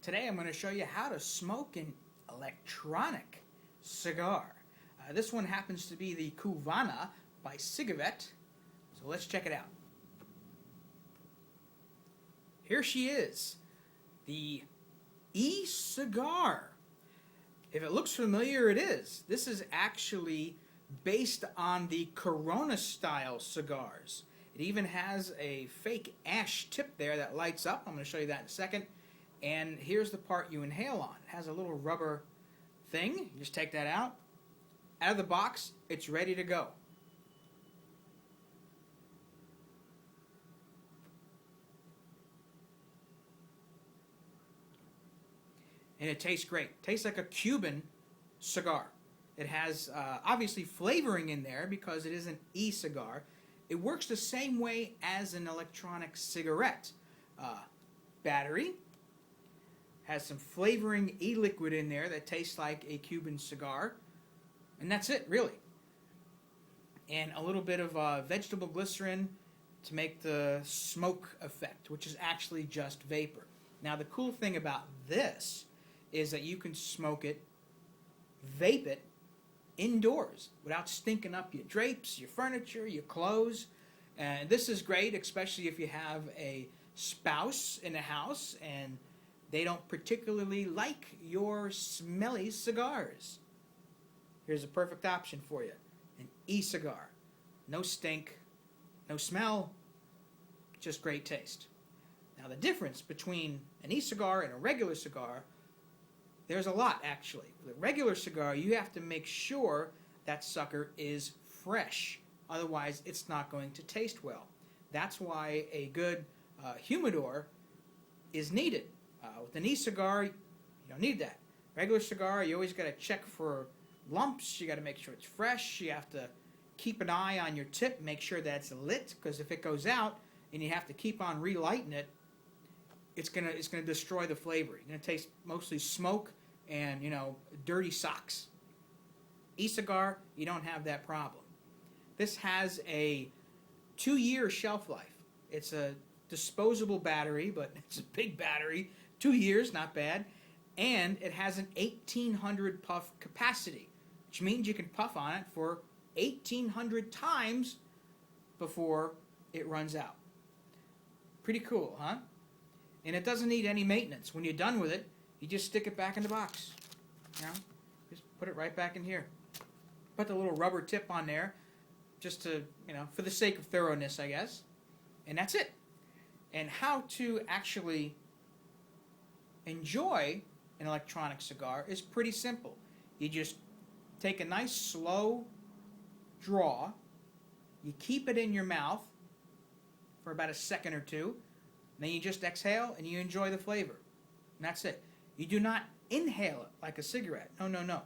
Today I'm going to show you how to smoke an electronic cigar. This one happens to be the Cuvana by Cigavette, so let's check it out. Here she is, the E-cigar. If it looks familiar, it is. This is actually based on the Corona style cigars. It even has a fake ash tip there that lights up. I'm going to show you that in a second. And here's the part you inhale on. It has a little rubber thing. You just take that out. Out of the box, it's ready to go. And it tastes great. It tastes like a Cuban cigar. It has obviously flavoring in there because it is an e-cigar. It works the same way as an electronic cigarette. Battery. Has some flavoring e-liquid in there that tastes like a Cuban cigar. And that's it, really. And a little bit of vegetable glycerin to make the smoke effect, which is actually just vapor. Now, the cool thing about this is that you can smoke it, vape it, indoors without stinking up your drapes, your furniture, your clothes. And this is great, especially if you have a spouse in the house and they don't particularly like your smelly cigars. Here's a perfect option for you. An e-cigar. No stink, no smell, just great taste. Now the difference between an e-cigar and a regular cigar, there's a lot actually. With a regular cigar, you have to make sure that sucker is fresh. Otherwise, it's not going to taste well. That's why a good humidor is needed. With an e-cigar, you don't need that. Regular cigar, you always got to check for lumps. You got to make sure it's fresh. You have to keep an eye on your tip, make sure that it's lit, because if it goes out and you have to keep on relighting it, it's gonna destroy the flavor. You're gonna taste mostly smoke and dirty socks. E-cigar, you don't have that problem. This has a 2-year shelf life. It's a disposable battery, but it's a big battery. 2 years, not bad. And it has an 1,800 puff capacity, which means you can puff on it for 1,800 times before it runs out. Pretty cool, huh? And it doesn't need any maintenance. When you're done with it, you just stick it back in the box. Just put it right back in here. Put the little rubber tip on there, just to, for the sake of thoroughness, I guess. And that's it. And how to actually enjoy an electronic cigar is pretty simple. You just take a nice slow draw, you keep it in your mouth for about a second or two, and then you just exhale and you enjoy the flavor. And that's it. You do not inhale it like a cigarette. No.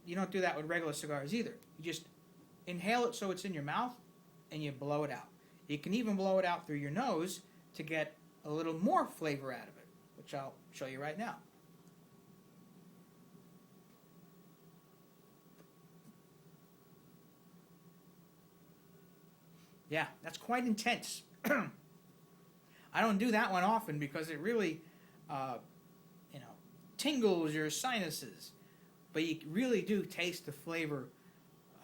You don't do that with regular cigars either. You just inhale it so it's in your mouth and you blow it out. You can even blow it out through your nose to get a little more flavor out of it, which I'll show you right now. Yeah, that's quite intense. I don't do that one often because it really, tingles your sinuses. But you really do taste the flavor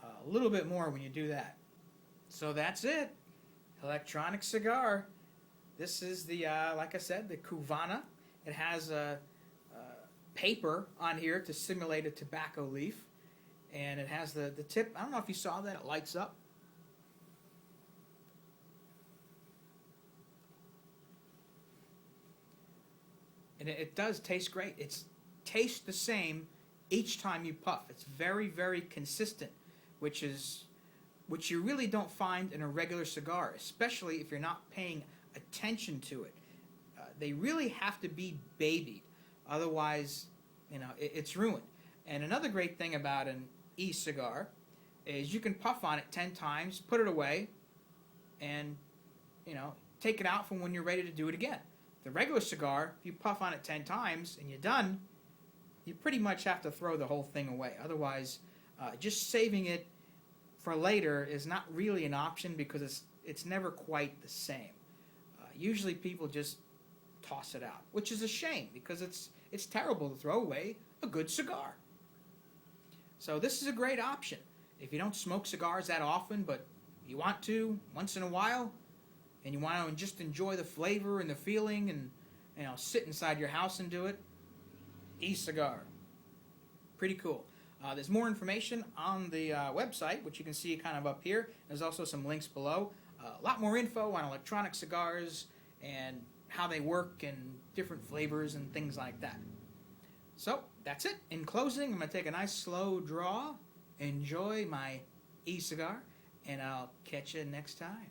a little bit more when you do that. So that's it. Electronic cigar. This is the, like I said, the Cuvana. It has a paper on here to simulate a tobacco leaf. And it has the tip. I don't know if you saw that. It lights up. And it does taste great. It tastes the same each time you puff. It's very, very consistent, which you really don't find in a regular cigar, especially if you're not paying attention to it. They really have to be babied. Otherwise, it's ruined. And another great thing about an e-cigar is you can puff on it 10 times, put it away, and, take it out from when you're ready to do it again. The regular cigar, if you puff on it 10 times and you're done, you pretty much have to throw the whole thing away. Otherwise, just saving it for later is not really an option because it's never quite the same. Usually people just toss it out, which is a shame because it's terrible to throw away a good cigar. So this is a great option. If you don't smoke cigars that often, but you want to once in a while, and you want to just enjoy the flavor and the feeling and sit inside your house and do it, E-cigar. Pretty cool. There's more information on the website, which you can see kind of up here. There's also some links below. A lot more info on electronic cigars and how they work and different flavors and things like that. So, that's it. In closing, I'm going to take a nice slow draw, enjoy my E-cigar, and I'll catch you next time.